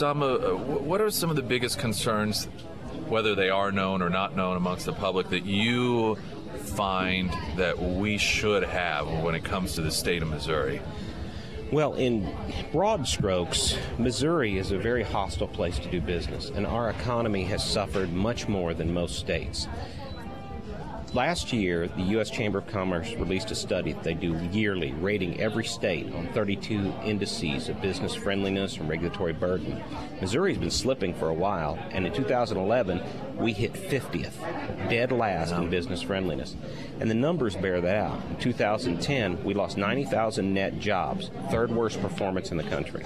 what are some of the biggest concerns, whether they are known or not known amongst the public, that you find that we should have when it comes to the state of Missouri? Well, in broad strokes, Missouri is a very hostile place to do business, and our economy has suffered much more than most states. Last year, the U.S. Chamber of Commerce released a study that they do yearly, rating every state on 32 indices of business friendliness and regulatory burden. Missouri's been slipping for a while, and in 2011, we hit 50th, dead last in business friendliness. And the numbers bear that out. In 2010, we lost 90,000 net jobs, third worst performance in the country.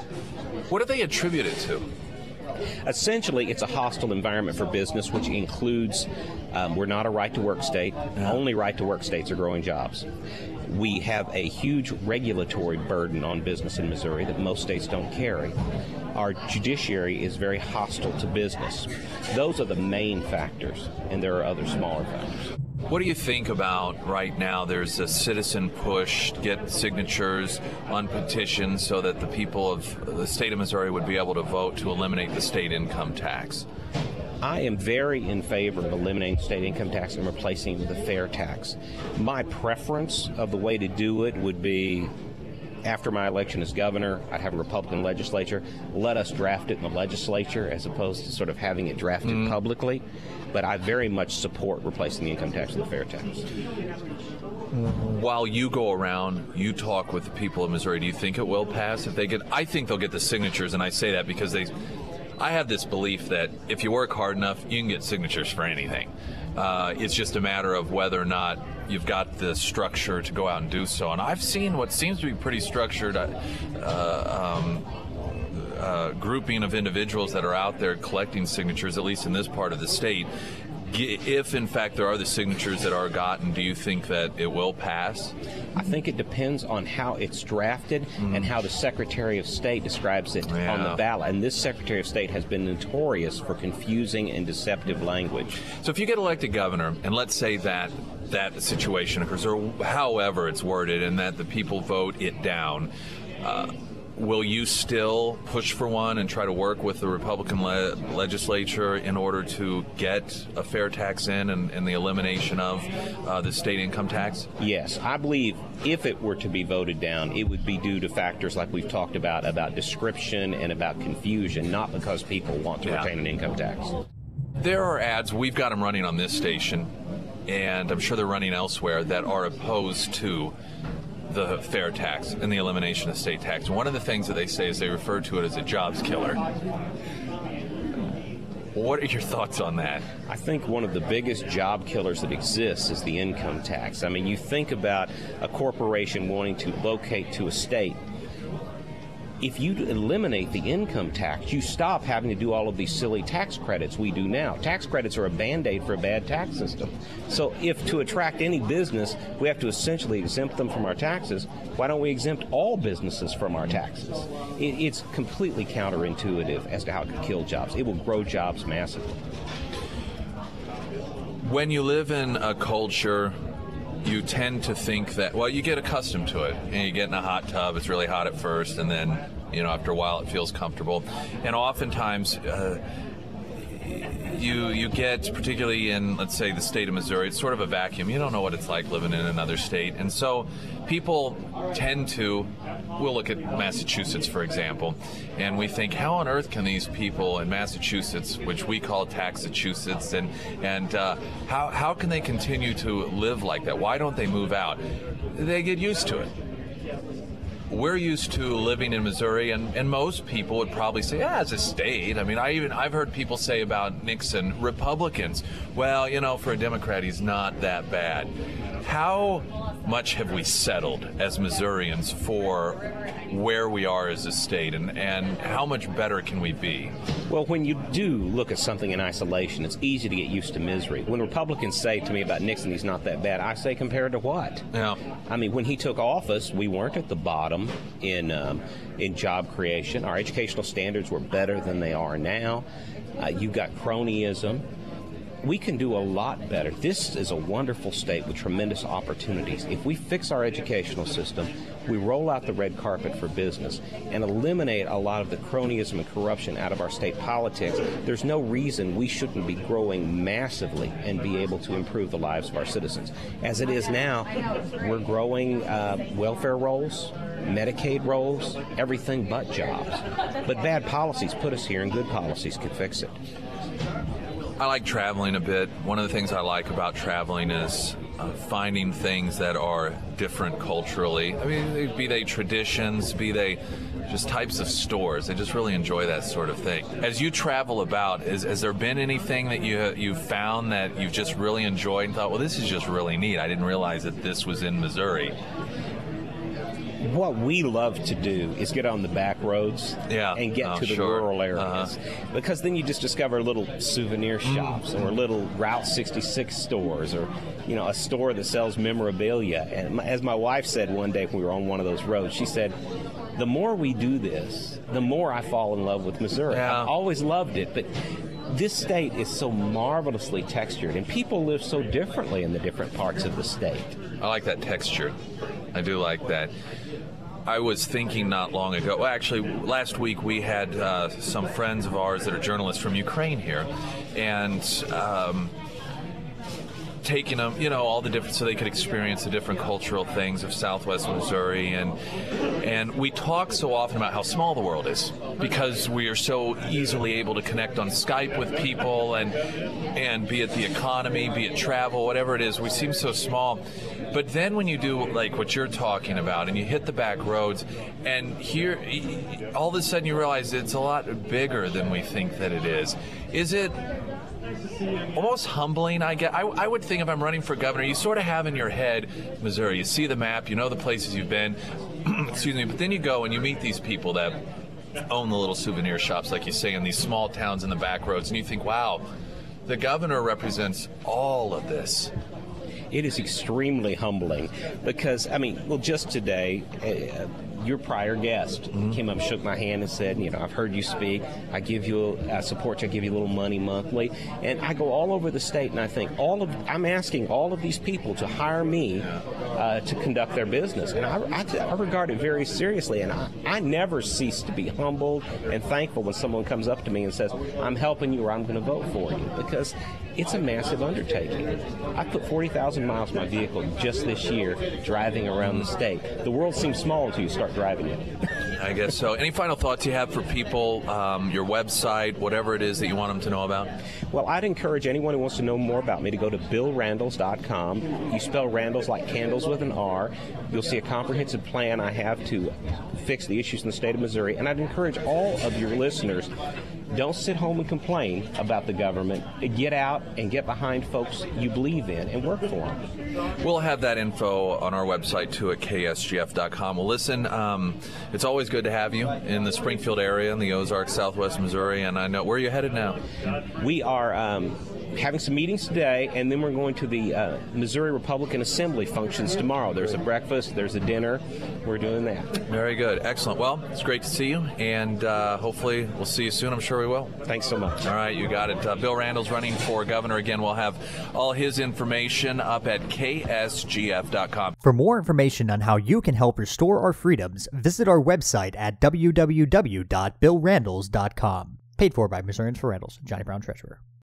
What do they attribute it to? Essentially, it's a hostile environment for business, which includes we're not a right-to-work state. Only right-to-work states are growing jobs. We have a huge regulatory burden on business in Missouri that most states don't carry. Our judiciary is very hostile to business. Those are the main factors, and there are other smaller factors. What do you think about right now? There's a citizen push to get signatures on petitions so that the people of the state of Missouri would be able to vote to eliminate the state income tax. I am very in favor of eliminating state income tax and replacing it with a fair tax. My preference of the way to do it would be, after my election as governor, I'd have a Republican legislature. Let us draft it in the legislature as opposed to sort of having it drafted publicly. But I very much support replacing the income tax with a fair tax. While you go around, you talk with the people of Missouri, do you think it will pass? I think they'll get the signatures, and I say that because I have this belief that if you work hard enough, you can get signatures for anything. It's just a matter of whether or not you've got the structure to go out and do so. And I've seen what seems to be pretty structured grouping of individuals that are out there collecting signatures, at least in this part of the state. If, in fact, there are the signatures that are gotten, do you think that it will pass? I think it depends on how it's drafted and how the Secretary of State describes it on the ballot. And this Secretary of State has been notorious for confusing and deceptive language. So if you get elected governor, and let's say that situation occurs, or however it's worded, and that the people vote it down, will you still push for one and try to work with the Republican legislature in order to get a fair tax in and the elimination of the state income tax? Yes. I believe if it were to be voted down, it would be due to factors like we've talked about description and about confusion, not because people want to retain an income tax. There are ads, we've got them running on this station, and I'm sure they're running elsewhere, that are opposed to the fair tax and the elimination of state tax. One of the things that they say is they refer to it as a jobs killer. What are your thoughts on that? I think one of the biggest job killers that exists is the income tax. I mean, you think about a corporation wanting to locate to a state. If you eliminate the income tax, you stop having to do all of these silly tax credits we do now. Tax credits are a Band-Aid for a bad tax system. So if to attract any business, we have to essentially exempt them from our taxes, why don't we exempt all businesses from our taxes? It's completely counterintuitive as to how it could kill jobs. It will grow jobs massively. When you live in a culture, you tend to think that, well, you get accustomed to it. And you get in a hot tub, it's really hot at first, and then, after a while it feels comfortable. And oftentimes, you get, particularly in, let's say, the state of Missouri, it's sort of a vacuum. You don't know what it's like living in another state. And so people tend to, we'll look at Massachusetts, for example, and we think, how on earth can these people in Massachusetts, which we call Taxachusetts, and how can they continue to live like that? Why don't they move out? They get used to it. We're used to living in Missouri, and most people would probably say, it's a state. I mean, I've heard people say about Nixon, Republicans, well, for a Democrat, he's not that bad. How much have we settled as Missourians for where we are as a state, and how much better can we be? Well, when you do look at something in isolation, it's easy to get used to misery. When Republicans say to me about Nixon, he's not that bad, I say, compared to what? Yeah. I mean, when he took office, we weren't at the bottom in job creation. Our educational standards were better than they are now. You've got cronyism. we can do a lot better. This is a wonderful state with tremendous opportunities. If we fix our educational system, we roll out the red carpet for business, and eliminate a lot of the cronyism and corruption out of our state politics, there's no reason we shouldn't be growing massively and be able to improve the lives of our citizens. As it is now, we're growing welfare rolls, Medicaid rolls, everything but jobs. But bad policies put us here, and good policies can fix it. I like traveling a bit. One of the things I like about traveling is finding things that are different culturally. I mean, be they traditions, be they just types of stores. I just really enjoy that sort of thing. As you travel about, has there been anything that you've found that you've just really enjoyed and thought, well, this is just really neat. I didn't realize that this was in Missouri. What we love to do is get on the back roads and get to the rural areas, because then you just discover little souvenir shops or little Route 66 stores, or a store that sells memorabilia. And as my wife said one day when we were on one of those roads, she said, the more we do this, the more I fall in love with Missouri. I've always loved it, but this state is so marvelously textured, and people live so differently in the different parts of the state. I like that texture. I do like that. I was thinking not long ago, well, actually last week we had some friends of ours that are journalists from Ukraine here, and taking them, all the different, so they could experience the different cultural things of Southwest Missouri, and we talk so often about how small the world is, because we are so easily able to connect on Skype with people, and be it the economy, be it travel, whatever it is, we seem so small. But then when you do like what you're talking about, and you hit the back roads, and here, all of a sudden you realize it's a lot bigger than we think that it is. Is it almost humbling? I would think if I'm running for governor, you sort of have in your head Missouri. You see the map, you know the places you've been, excuse me, but then you go and you meet these people that own the little souvenir shops, like you say, in these small towns in the back roads, and you think, wow, the governor represents all of this. It is extremely humbling, because, just today, your prior guest came up, shook my hand, and said, I've heard you speak. I give you support you. I give you a little money monthly. And I go all over the state, and I think I'm asking all of these people to hire me to conduct their business. And I regard it very seriously. And I never cease to be humbled and thankful when someone comes up to me and says, I'm helping you, or I'm going to vote for you, because it's a massive undertaking. I put 40,000 miles in my vehicle just this year driving around the state. The world seems small until you start driving it. I guess so. Any final thoughts you have for people, your website, whatever it is that you want them to know about? Well, I'd encourage anyone who wants to know more about me to go to BillRandles.com. You spell Randles like candles with an R. You'll see a comprehensive plan I have to fix the issues in the state of Missouri. And I'd encourage all of your listeners, don't sit home and complain about the government. Get out and get behind folks you believe in and work for them. We'll have that info on our website, too, at KSGF.com. Well, listen, it's always good to have you in the Springfield area, in the Ozarks, Southwest Missouri, and I know, where are you headed now? We are having some meetings today, and then we're going to the Missouri Republican Assembly functions tomorrow. There's a breakfast, there's a dinner. We're doing that. Very good. Excellent. Well, it's great to see you, and hopefully we'll see you soon. I'm sure we will. Thanks so much. All right, you got it. Bill Randles running for governor again. We'll have all his information up at KSGF.com. For more information on how you can help restore our freedoms, visit our website at www.billrandles.com. Paid for by Missourians for Randles. Johnny Brown, Treasurer.